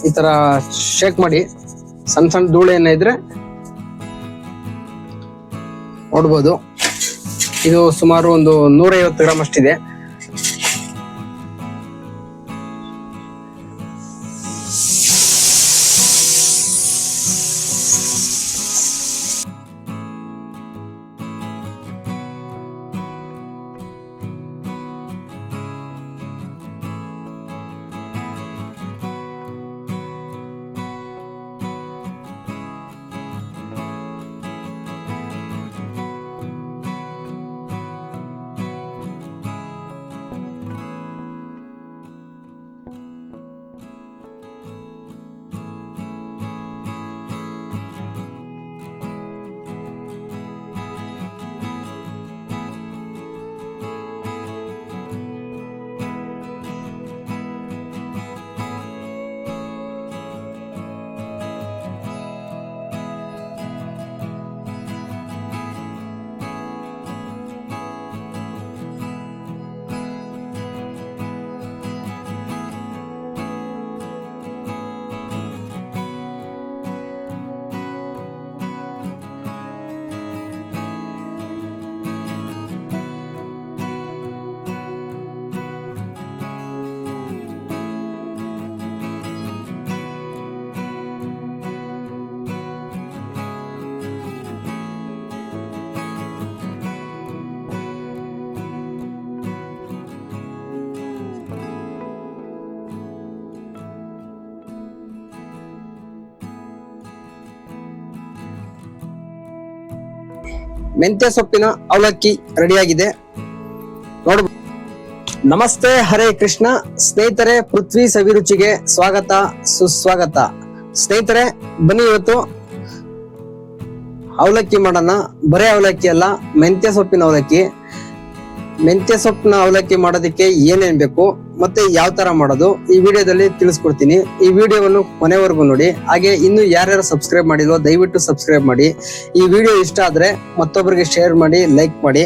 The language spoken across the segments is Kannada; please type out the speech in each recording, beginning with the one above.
ಈ ತರ ಶೇಕ್ ಮಾಡಿ ಸಣ್ಣ ಸಣ್ಣ ಧೂಳು ಏನಿದ್ರೆ ನೋಡ್ಬೋದು. ಇದು ಸುಮಾರು ಒಂದು 150 ಗ್ರಾಮ್ ಅಷ್ಟಿದೆ. ಮೆಂತ್ಯ ಸೊಪ್ಪಿನ ಅವಲಕ್ಕಿ ರೆಡಿಯಾಗಿದೆ ನೋಡಬಹುದು. ನಮಸ್ತೆ, ಹರೇ ಕೃಷ್ಣ ಸ್ನೇಹಿತರೆ. ಪೃಥ್ವಿ ಸವಿರುಚಿಗೆ ಸ್ವಾಗತ ಸುಸ್ವಾಗತ. ಸ್ನೇಹಿತರೆ ಬನ್ನಿ, ಇವತ್ತು ಅವಲಕ್ಕಿ ಮಾಡೋಣ. ಬರೇ ಅವಲಕ್ಕಿ ಅಲ್ಲ, ಮೆಂತ್ಯ ಸೊಪ್ಪಿನ ಅವಲಕ್ಕಿ. ಮೆಂತ್ಯ ಸೊಪ್ಪಿನ ಅವಲಕ್ಕಿ ಮಾಡೋದಕ್ಕೆ ಏನೇನ್ ಬೇಕು ಮತ್ತೆ ಯಾವ ತರ ಮಾಡೋದು ಈ ವಿಡಿಯೋದಲ್ಲಿ ತಿಳಿಸ್ಕೊಡ್ತೀನಿ. ಈ ವಿಡಿಯೋವನ್ನು ಕೊನೆವರೆಗೂ ನೋಡಿ. ಹಾಗೆ ಇನ್ನು ಯಾರ್ಯಾರು ಸಬ್ಸ್ಕ್ರೈಬ್ ಮಾಡಿಲ್ವೋ ದಯವಿಟ್ಟು ಸಬ್ಸ್ಕ್ರೈಬ್ ಮಾಡಿ. ಈ ವಿಡಿಯೋ ಇಷ್ಟ ಆದ್ರೆ ಮತ್ತೊಬ್ಬರಿಗೆ ಶೇರ್ ಮಾಡಿ, ಲೈಕ್ ಮಾಡಿ.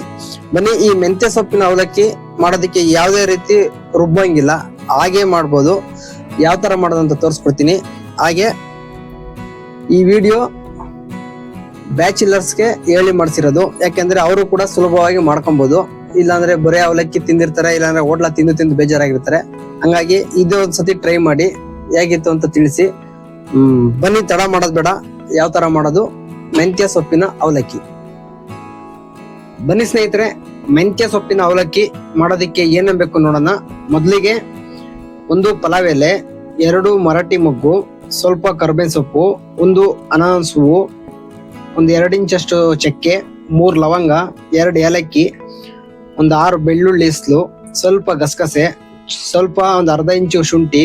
ಬನ್ನಿ, ಈ ಮೆಂತ್ಯ ಸೊಪ್ಪಿನ ಅವಲಕ್ಕಿ ಮಾಡೋದಕ್ಕೆ ಯಾವುದೇ ರೀತಿ ರುಬ್ಬಂಗಿಲ್ಲ, ಹಾಗೆ ಮಾಡ್ಬೋದು. ಯಾವ ತರ ಮಾಡೋದಂತ ತೋರಿಸ್ಕೊಡ್ತೀನಿ. ಹಾಗೆ ಈ ವಿಡಿಯೋ ಬ್ಯಾಚುಲರ್ಸ್ಗೆ ಹೇಳಿ ಮಾಡಿಸಿರೋದು, ಯಾಕೆಂದ್ರೆ ಅವರು ಕೂಡ ಸುಲಭವಾಗಿ ಮಾಡ್ಕೊಬಹುದು. ಇಲ್ಲಾಂದ್ರೆ ಬರೇ ಅವಲಕ್ಕಿ ತಿಂದಿರ್ತಾರೆ, ಇಲ್ಲಾಂದ್ರೆ ಹೋಟ್ಲ ತಿಂದು ಬೇಜಾರಾಗಿರ್ತಾರೆ. ಹಂಗಾಗಿ ಇದು ಒಂದ್ಸತಿ ಟ್ರೈ ಮಾಡಿ ಹೇಗಿತ್ತು ಅಂತ ತಿಳಿಸಿ. ಬನ್ನಿ, ತಡ ಮಾಡೋದ್ ಬೇಡ. ಯಾವ ತರ ಮಾಡೋದು ಮೆಂತ್ಯ ಸೊಪ್ಪಿನ ಅವಲಕ್ಕಿ. ಬನ್ನಿ ಸ್ನೇಹಿತರೆ, ಮೆಂತ್ಯ ಸೊಪ್ಪಿನ ಅವಲಕ್ಕಿ ಮಾಡೋದಕ್ಕೆ ಏನೇನ್ ಬೇಕು ನೋಡೋಣ. ಮೊದಲಿಗೆ ಒಂದು ಪಲಾವ್ ಎಲೆ, 2 ಮರಾಠಿ ಮೊಗ್ಗು, ಸ್ವಲ್ಪ ಕರ್ಬೇವಿನ ಸೊಪ್ಪು, 1 ಅನಾನಸ್ ಹೂವು, ಒಂದು 2 ಇಂಚಷ್ಟು ಚಕ್ಕೆ, 3 ಲವಂಗ, 2 ಏಲಕ್ಕಿ, ಒಂದು 6 ಬೆಳ್ಳುಳ್ಳಿ ಇಸ್ಲು, ಸ್ವಲ್ಪ ಗಸಗಸೆ, ಸ್ವಲ್ಪ ಒಂದು ಅರ್ಧ ಇಂಚು ಶುಂಠಿ,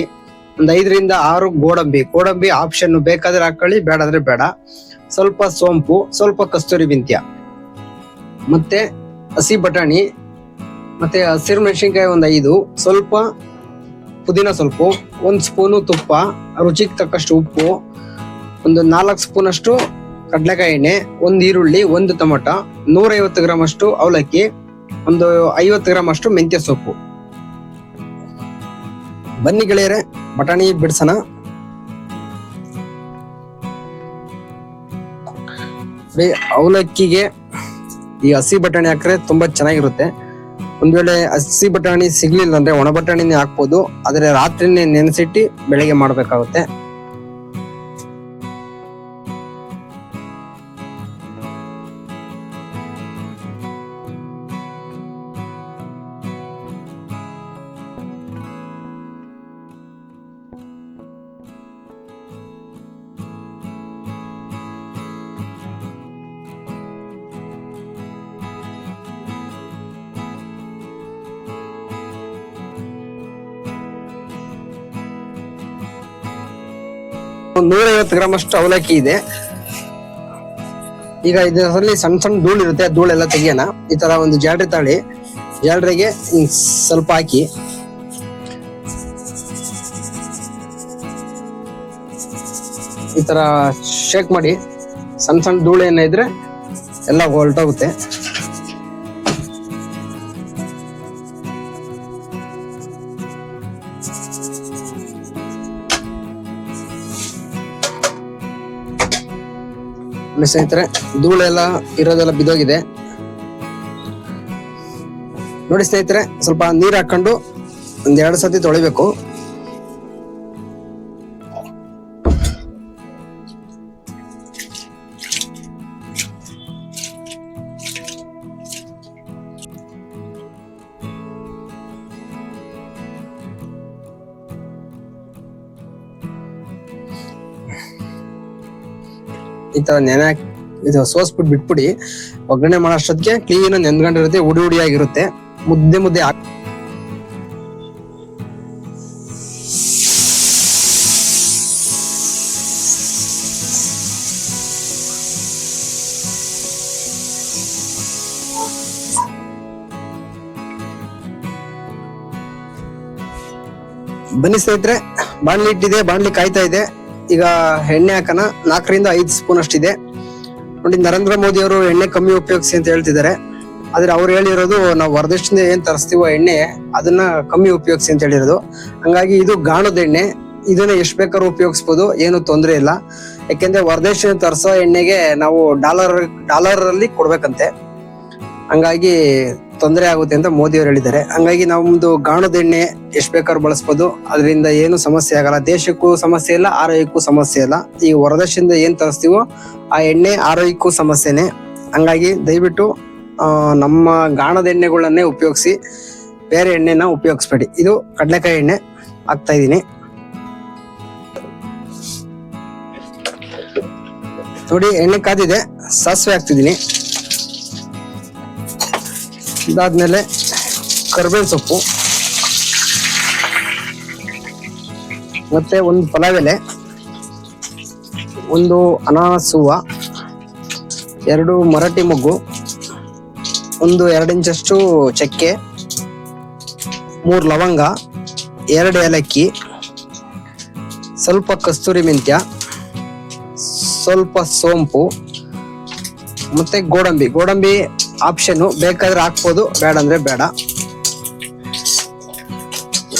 ಒಂದು 5 ರಿಂದ 6 ಗೋಡಂಬಿ ಆಪ್ಷನ್, ಬೇಕಾದ್ರೆ ಹಾಕೊಳ್ಳಿ, ಬೇಡಾದ್ರೆ ಬೇಡ. ಸ್ವಲ್ಪ ಸೋಂಪು, ಸ್ವಲ್ಪ ಕಸ್ತೂರಿ ಮೆಂತ್ಯ, ಮತ್ತೆ ಹಸಿ ಬಟಾಣಿ, ಮತ್ತೆ ಹಸಿರು ಮೆಣಸಿನ್ಕಾಯಿ ಒಂದು 5, ಸ್ವಲ್ಪ ಪುದೀನ ಸೊಪ್ಪು, 1 ಸ್ಪೂನು ತುಪ್ಪ, ರುಚಿಗೆ ತಕ್ಕಷ್ಟು ಉಪ್ಪು, ಒಂದು 4 ಸ್ಪೂನ್ ಅಷ್ಟು ಕಡಲೆಕಾಯಿ ಎಣ್ಣೆ, 1 ಈರುಳ್ಳಿ, 1 ಟೊಮೊಟೊ, 150 ಗ್ರಾಮ್ ಅಷ್ಟು ಅವಲಕ್ಕಿ, ಒಂದು 50 ಗ್ರಾಮ್ ಅಷ್ಟು ಮೆಂತ್ಯ ಸೊಪ್ಪು. ಬನ್ನಿ ಗೆಳೆಯರೆ, ಬಟಾಣಿ ಬಿಡ್ಸೋಣ. ಅವಲಕ್ಕಿಗೆ ಈ ಹಸಿ ಬಟಾಣಿ ಹಾಕ್ರೆ ತುಂಬಾ ಚೆನ್ನಾಗಿರುತ್ತೆ. ಒಂದ್ ವೇಳೆ ಹಸಿ ಬಟಾಣಿ ಸಿಗ್ಲಿಲ್ಲ ಅಂದ್ರೆ ಒಣ ಬಟಾಣಿನೇ ಹಾಕ್ಬೋದು, ಆದ್ರೆ ರಾತ್ರಿನೇ ನೆನೆಸಿಟ್ಟು ಬೆಳಗ್ಗೆ ಮಾಡ್ಬೇಕಾಗುತ್ತೆ. ಒಂದು 150 ಗ್ರಾಮ್ ಅಷ್ಟು ಅವಲಕ್ಕಿ ಇದೆ. ಈಗ ಇದರಲ್ಲಿ ಸಣ್ಣ ಸಣ್ಣ ಧೂಳು ಇರುತ್ತೆ, ಧೂಳೆಲ್ಲ ತೆಗಿಯೋಣ. ಈ ತರ ಒಂದು ಜಾಲ್ರಿ ತಾಳಿ, ಜಾಲ್ರಿಗೆ ಸ್ವಲ್ಪ ಹಾಕಿ ಈ ತರ ಶೇಕ್ ಮಾಡಿ. ಸಣ್ಣ ಸಣ್ಣ ಧೂಳು ಏನಿದ್ರೆ ಎಲ್ಲ ಹೊರಟೋಗುತ್ತೆ. ನೋಡಿ ಸ್ನೇಹಿತರೆ, ಧೂಳೆಲ್ಲ ಇರೋದೆಲ್ಲ ಬಿದ್ದೋಗಿದೆ. ನೋಡಿ ಸ್ನೇಹಿತರೆ, ಸ್ವಲ್ಪ ನೀರು ಹಾಕೊಂಡು ಒಂದ್ 2 ಸತಿ ತೊಳಿಬೇಕು. ಈ ತರ ಇದು ಸೋಸ್ಬಿಟ್ಟು ಬಿಟ್ಬಿಡಿ. ಒಗ್ಗರಣೆ ಮಾಡೋಷ್ಟೊತ್ತಿಗೆ ಕ್ಲೀನ್ ನೆಂದ್ಕೊಂಡಿರುತ್ತೆ, ಉಡಿ ಉಡಿಯಾಗಿರುತ್ತೆ, ಮುದ್ದೆ ಮುದ್ದೆ ಬನ್ನಿ ಸ್ನೇಹಿತರೆ, ಬಾಣ್ಲಿ ಇಟ್ಟಿದೆ, ಬಾಣ್ಲಿ ಕಾಯ್ತಾ ಇದೆ. ಈಗ ಎಣ್ಣೆ ಹಾಕೋಣ. 4 ರಿಂದ 5 ಸ್ಪೂನ್ ಅಷ್ಟಿದೆ. ನೋಡಿ, ನರೇಂದ್ರ ಮೋದಿ ಅವರು ಎಣ್ಣೆ ಕಮ್ಮಿ ಉಪಯೋಗಿಸಿ ಅಂತ ಹೇಳ್ತಿದ್ದಾರೆ. ಆದ್ರೆ ಅವ್ರು ಹೇಳಿರೋದು ನಾವು ಹೊರದೇಶದಿಂದ ಏನ್ ತರಿಸ್ತೀವೋ ಎಣ್ಣೆ ಅದನ್ನ ಕಮ್ಮಿ ಉಪಯೋಗಿಸಿ ಅಂತ ಹೇಳಿರೋದು. ಹಂಗಾಗಿ ಇದು ಗಾಣದ ಎಣ್ಣೆ, ಇದನ್ನ ಎಷ್ಟ್ ಬೇಕಾದ್ರೂ ಉಪಯೋಗಿಸ್ಬೋದು, ಏನು ತೊಂದರೆ ಇಲ್ಲ. ಯಾಕೆಂದ್ರೆ ಹೊರದೇಶದಿಂದ ತರಿಸೋ ಎಣ್ಣೆಗೆ ನಾವು ಡಾಲರ್ ಅಲ್ಲಿ ಕೊಡ್ಬೇಕಂತೆ. ಹಂಗಾಗಿ ತೊಂದರೆ ಆಗುತ್ತೆ ಅಂತ ಮೋದಿ ಅವರು ಹೇಳಿದ್ದಾರೆ. ಹಂಗಾಗಿ ನಮ್ದು ಗಾಣದ ಎಣ್ಣೆ ಎಷ್ಟ್ ಬೇಕಾದ್ರೂ ಬಳಸ್ಬೋದು, ಅದರಿಂದ ಏನು ಸಮಸ್ಯೆ ಆಗಲ್ಲ. ದೇಶಕ್ಕೂ ಸಮಸ್ಯೆ ಇಲ್ಲ, ಆರೋಗ್ಯಕ್ಕೂ ಸಮಸ್ಯೆ ಇಲ್ಲ. ಈ ಹೊರದೇಶದಿಂದ ಏನ್ ತರಿಸ್ತೀವೋ ಆ ಎಣ್ಣೆ ಆರೋಗ್ಯಕ್ಕೂ ಸಮಸ್ಯೆನೆ. ಹಂಗಾಗಿ ದಯವಿಟ್ಟು ನಮ್ಮ ಗಾಣದ ಎಣ್ಣೆಗಳನ್ನೇ ಉಪಯೋಗಿಸಿ, ಬೇರೆ ಎಣ್ಣೆನ ಉಪಯೋಗಿಸ್ಬೇಡಿ. ಇದು ಕಡಲೆಕಾಯಿ ಎಣ್ಣೆ ಹಾಕ್ತಾ ಇದೀನಿ. ನೋಡಿ, ಎಣ್ಣೆ ಕಾದಿದೆ, ಸಾಸಿವೆ ಹಾಕ್ತಿದೀನಿ. ಇದಾದ್ಮೇಲೆ ಕರಿಬೇವು ಸೊಪ್ಪು, ಮತ್ತೆ ಒಂದು ಪಲಾವ್ ಎಲೆ, ಒಂದು ಅನಾನಸ್ ಹೂವ, 2 ಮರಾಠಿ ಮೊಗ್ಗು, ಒಂದು 2 ಇಂಚಷ್ಟು ಚಕ್ಕೆ, 3 ಲವಂಗ, 2 ಏಲಕ್ಕಿ, ಸ್ವಲ್ಪ ಕಸ್ತೂರಿ ಮೆಂತ್ಯ, ಸ್ವಲ್ಪ ಸೋಂಪು, ಮತ್ತೆ ಗೋಡಂಬಿ ಆಪ್ಷನ್, ಬೇಕಾದ್ರೆ ಹಾಕ್ಬೋದು, ಬೇಡ ಅಂದ್ರೆ ಬೇಡ.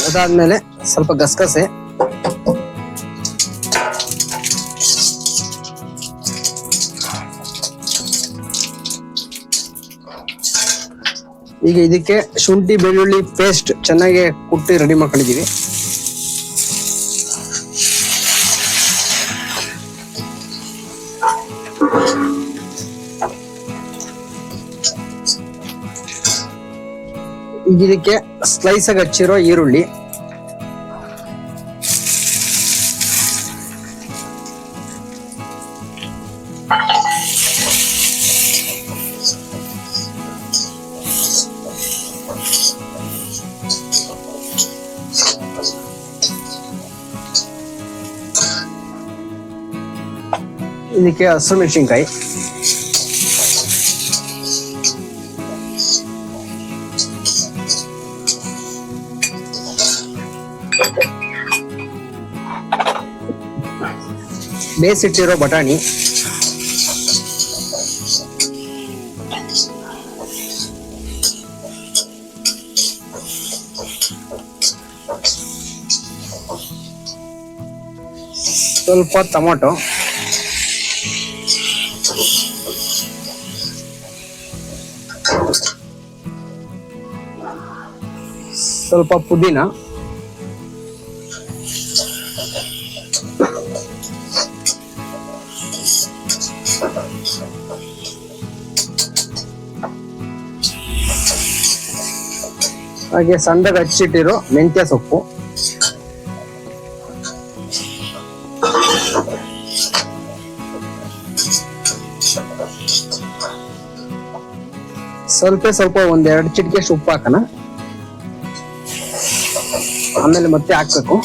ಅದಾದ್ಮೇಲೆ ಸ್ವಲ್ಪ ಗಸಗಸೆ, ಈಗ ಇದಕ್ಕೆ ಶುಂಠಿ ಬೆಳ್ಳುಳ್ಳಿ ಪೇಸ್ಟ್ ಚೆನ್ನಾಗಿ ಕುಟ್ಟಿ ರೆಡಿ ಮಾಡ್ಕೊಂಡಿದೀವಿ. ಈಗ ಇದಕ್ಕೆ ಸ್ಲೈಸ್ ಆಗಿ ಹಚ್ಚಿರೋ ಈರುಳ್ಳಿ, ಇದಕ್ಕೆ ಹಸಿಮೆಣಸಿನಕಾಯಿ, ಬೇಯಿಸಿಟ್ಟಿರೋ ಬಟಾಣಿ, ಸ್ವಲ್ಪ ಟೊಮೊಟೊ, ಸ್ವಲ್ಪ ಪುದೀನ, ಹಾಗೆ ಸಣ್ಣದಾಗಿ ಹಚ್ಚಿಟ್ಟಿರೋ ಮೆಂತ್ಯ ಸೊಪ್ಪು, ಸ್ವಲ್ಪ 1-2 ಚಿಟಿಕೆ ಉಪ್ಪು ಹಾಕೋಣ. ಆಮೇಲೆ ಮತ್ತೆ ಹಾಕ್ಬೇಕು.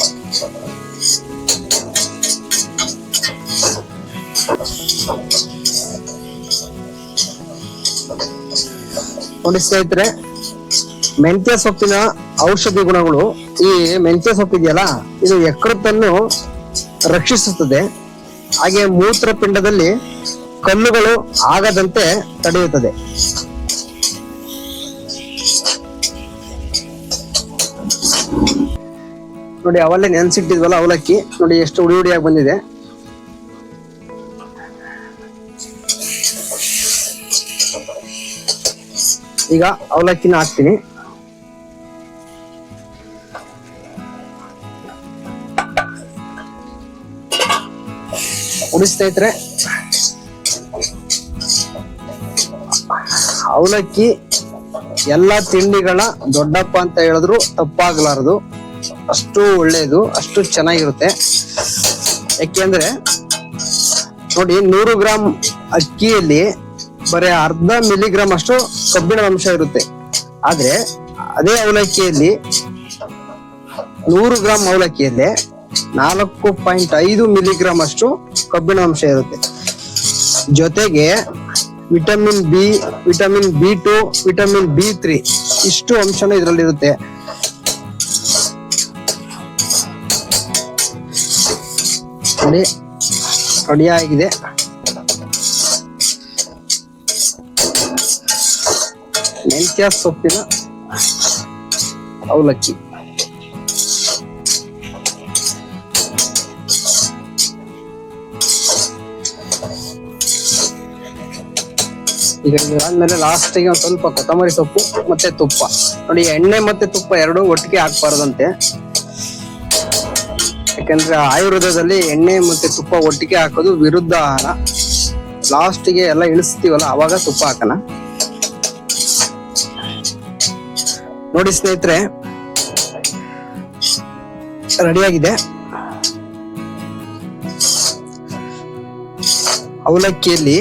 ನೋಡಿ ಸ್ನೇಹಿತರೆ, ಮೆಂತ್ಯ ಸೊಪ್ಪಿನ ಔಷಧಿ ಗುಣಗಳು, ಈ ಮೆಂತ್ಯ ಸೊಪ್ಪು ಇದೆಯಲ್ಲ, ಇದು ಯಕೃತ್ತನ್ನು ರಕ್ಷಿಸುತ್ತದೆ. ಹಾಗೆ ಮೂತ್ರಪಿಂಡದಲ್ಲಿ ಕಲ್ಲುಗಳು ಆಗದಂತೆ ತಡೆಯುತ್ತದೆ. ನೋಡಿ, ಅವಲ್ಲೇ ನೆನ್ಸಿಟ್ಟಿದ್ವಲ್ಲ ಅವಲಕ್ಕಿ, ನೋಡಿ ಎಷ್ಟು ಉಡಿ ಉಡಿಯಾಗಿ ಬಂದಿದೆ. ಈಗ ಅವಲಕ್ಕಿನ ಹಾಕ್ತೀನಿ. ನೋಡಿ ಸ್ನೇಹಿತರೆ, ಅವಲಕ್ಕಿ ಎಲ್ಲ ತಿಂಡಿಗಳ ದೊಡ್ಡಪ್ಪ ಅಂತ ಹೇಳಿದ್ರು ತಪ್ಪಾಗಲಾರದು. ಅಷ್ಟು ಒಳ್ಳೆಯದು, ಅಷ್ಟು ಚೆನ್ನಾಗಿರುತ್ತೆ. ಯಾಕೆಂದ್ರೆ ನೋಡಿ, 100 ಗ್ರಾಮ್ ಅಕ್ಕಿಯಲ್ಲಿ ಬರೀ 0.5 ಮಿಲಿಗ್ರಾಮ್ ಅಷ್ಟು ಕಬ್ಬಿಣದ ಅಂಶ ಇರುತ್ತೆ. ಆದ್ರೆ ಅದೇ ಅವಲಕ್ಕಿಯಲ್ಲಿ 100 ಗ್ರಾಮ್ ಅವಲಕ್ಕಿಯಲ್ಲಿ 4.5 ಮಿಲಿಗ್ರಾಮ್ ಅಷ್ಟು ಕಬ್ಬಿಣ ಅಂಶ ಇರುತ್ತೆ. ಜೊತೆಗೆ vitamin B, vitamin B2, vitamin B3 ಇಷ್ಟು ಅಂಶನೂ ಇದರಲ್ಲಿರುತ್ತೆ. ನೋಡಿ, ರೆಡಿ ಆಗಿದೆ. ಮೆಂತ್ಯ ಸೊಪ್ಪಿನ ಅವಲಕ್ಕಿ. ಈಗ ಆದ್ಮೇಲೆ ಲಾಸ್ಟಿಗೆ ಒಂದ್ ಸ್ವಲ್ಪ ಕೊತ್ತಂಬರಿ ಸೊಪ್ಪು ಮತ್ತೆ ತುಪ್ಪ. ನೋಡಿ, ಎಣ್ಣೆ ಮತ್ತೆ ತುಪ್ಪ ಎರಡು ಒಟ್ಟಿಗೆ ಹಾಕ್ಬಾರ್ದಂತೆ. ಯಾಕಂದ್ರೆ ಆಯುರ್ವೇದದಲ್ಲಿ ಎಣ್ಣೆ ಮತ್ತೆ ತುಪ್ಪ ಒಟ್ಟಿಗೆ ಹಾಕೋದು ವಿರುದ್ಧ ಆಹಾರ. ಲಾಸ್ಟಿಗೆ ಎಲ್ಲ ಇಳಿಸ್ತೀವಲ್ಲ ಅವಾಗ ತುಪ್ಪ ಹಾಕೋಣ. ನೋಡಿ ಸ್ನೇಹಿತರೆ, ರೆಡಿಯಾಗಿದೆ. ಅವಲಕ್ಕಿಯಲ್ಲಿ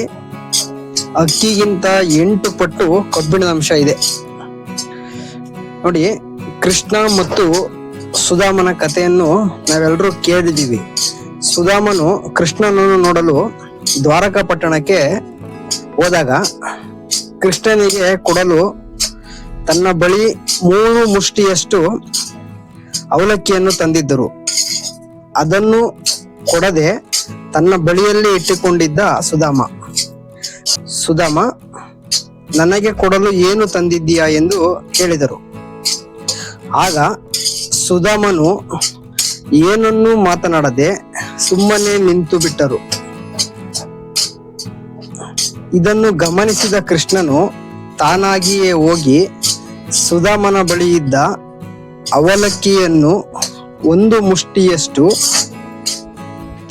ಅಕ್ಕಿಗಿಂತ 8 ಪಟ್ಟು ಕಬ್ಬಿಣದ ಅಂಶ ಇದೆ. ನೋಡಿ, ಕೃಷ್ಣ ಮತ್ತು ಸುಧಾಮನ ಕಥೆಯನ್ನು ನಾವೆಲ್ಲರೂ ಕೇಳಿದೀವಿ. ಸುಧಾಮನು ಕೃಷ್ಣನನ್ನು ನೋಡಲು ದ್ವಾರಕಾ ಪಟ್ಟಣಕ್ಕೆ ಹೋದಾಗ ಕೃಷ್ಣನಿಗೆ ಕೊಡಲು ತನ್ನ ಬಳಿ 3 ಮುಷ್ಟಿಯಷ್ಟು ಅವಲಕ್ಕಿಯನ್ನು ತಂದಿದ್ದರು. ಅದನ್ನು ಕೊಡದೆ ತನ್ನ ಬಳಿಯಲ್ಲಿ ಇಟ್ಟುಕೊಂಡಿದ್ದ ಸುಧಾಮ ನನಗೆ ಕೊಡಲು ಏನು ತಂದಿದ್ದೀಯಾ ಎಂದು ಕೇಳಿದರು. ಆಗ ಸುಧಾಮನು ಏನನ್ನೂ ಮಾತನಾಡದೆ ಸುಮ್ಮನೆ ನಿಂತು ಬಿಟ್ಟರು. ಇದನ್ನು ಗಮನಿಸಿದ ಕೃಷ್ಣನು ತಾನಾಗಿಯೇ ಹೋಗಿ ಸುಧಾಮನ ಬಳಿ ಇದ್ದ ಅವಲಕ್ಕಿಯನ್ನು 1 ಮುಷ್ಟಿಯಷ್ಟು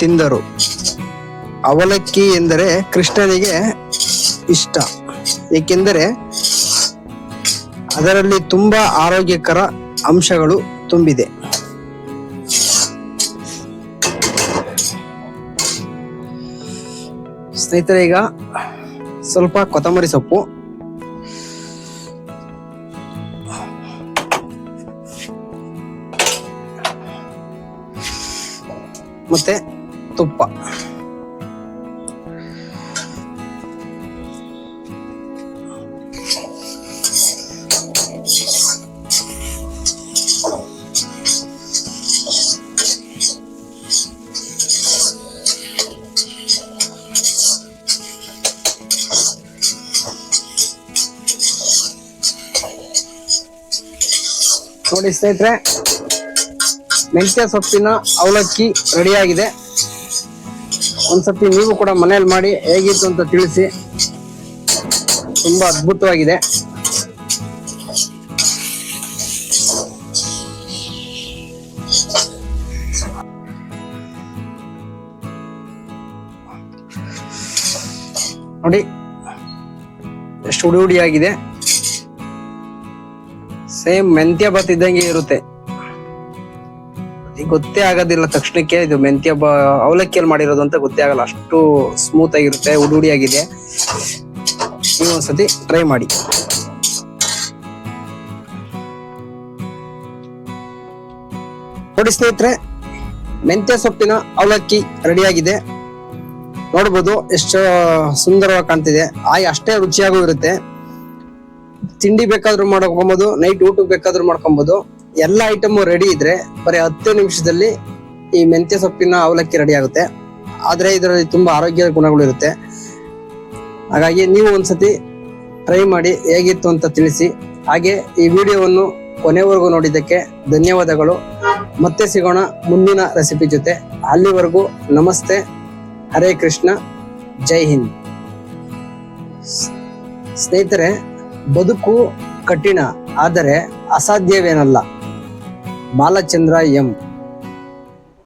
ತಿಂದರು. ಅವಲಕ್ಕಿ ಎಂದರೆ ಕೃಷ್ಣನಿಗೆ ಇಷ್ಟ, ಏಕೆಂದರೆ ಅದರಲ್ಲಿ ತುಂಬಾ ಆರೋಗ್ಯಕರ ಅಂಶಗಳು ತುಂಬಿದೆ. ಸ್ನೇಹಿತರೆ, ಈಗ ಸ್ವಲ್ಪ ಕೊತ್ತಂಬರಿ ಸೊಪ್ಪು ಮತ್ತೆ ತುಪ್ಪ. ನೋಡಿ ಸ್ನೇಹಿತರೆ, ಮೆಂತ್ಯ ಸೊಪ್ಪಿನ ಅವಲಕ್ಕಿ ರೆಡಿಯಾಗಿದೆ. ಒಂದ್ಸತಿ ನೀವು ಕೂಡ ಮನೆಯಲ್ಲಿ ಮಾಡಿ ಹೇಗಿತ್ತು ಅಂತ ತಿಳಿಸಿ. ತುಂಬಾ ಅದ್ಭುತವಾಗಿದೆ. ನೋಡಿ ಎಷ್ಟು ಹುಡಿ ಹುಡಿಯಾಗಿದೆ. ಸೇಮ್ ಮೆಂತ್ಯ ಭಾತ್ ಇದ್ದಂಗೆ ಇರುತ್ತೆ. ಗೊತ್ತೇ ಆಗೋದಿಲ್ಲ ತಕ್ಷಣಕ್ಕೆ ಇದು ಮೆಂತ್ಯ ಅವಲಕ್ಕಿಯಲ್ಲಿ ಮಾಡಿರೋದು ಅಂತ ಗೊತ್ತೇ ಆಗಲ್ಲ. ಅಷ್ಟು ಸ್ಮೂತ್ ಆಗಿರುತ್ತೆ, ಹುಡಿ ಹುಡಿಯಾಗಿದೆ. ನೀವು ಒಂದ್ಸತಿ ಟ್ರೈ ಮಾಡಿ. ನೋಡಿ ಸ್ನೇಹಿತರೆ, ಮೆಂತ್ಯ ಸೊಪ್ಪಿನ ಅವಲಕ್ಕಿ ರೆಡಿಯಾಗಿದೆ. ನೋಡ್ಬೋದು ಎಷ್ಟು ಸುಂದರವಾಗಿ ಕಾಣ್ತಿದೆ. ಅಷ್ಟೇ ರುಚಿಯಾಗೂ ಇರುತ್ತೆ. ತಿಂಡಿ ಬೇಕಾದ್ರೂ ಮಾಡ್ಕೊಬಹುದು, ನೈಟ್ ಊಟಕ್ಕೆ ಬೇಕಾದ್ರೂ ಮಾಡ್ಕೊಬಹುದು. ಎಲ್ಲ ಐಟಮ್ ರೆಡಿ ಇದ್ರೆ ಬರೀ 10 ನಿಮಿಷದಲ್ಲಿ ಈ ಮೆಂತ್ಯ ಸೊಪ್ಪಿನ ಅವಲಕ್ಕಿ ರೆಡಿ ಆಗುತ್ತೆ. ಆದ್ರೆ ಇದರಲ್ಲಿ ತುಂಬಾ ಆರೋಗ್ಯ ಗುಣಗಳು ಇರುತ್ತೆ. ಹಾಗಾಗಿ ನೀವು ಒಂದ್ಸತಿ ಟ್ರೈ ಮಾಡಿ ಹೇಗಿತ್ತು ಅಂತ ತಿಳಿಸಿ. ಹಾಗೆ ಈ ವಿಡಿಯೋವನ್ನು ಕೊನೆವರೆಗೂ ನೋಡಿದ್ದಕ್ಕೆ ಧನ್ಯವಾದಗಳು. ಮತ್ತೆ ಸಿಗೋಣ ಮುಂದಿನ ರೆಸಿಪಿ ಜೊತೆ. ಅಲ್ಲಿವರೆಗೂ ನಮಸ್ತೆ, ಹರೇ ಕೃಷ್ಣ, ಜೈ ಹಿಂದ್. ಸ್ನೇಹಿತರೆ, ಬದುಕು ಕಠಿಣ ಆದರೆ ಅಸಾಧ್ಯವೇನಲ್ಲ. ಬಾಲಚಂದ್ರ ಎಂ.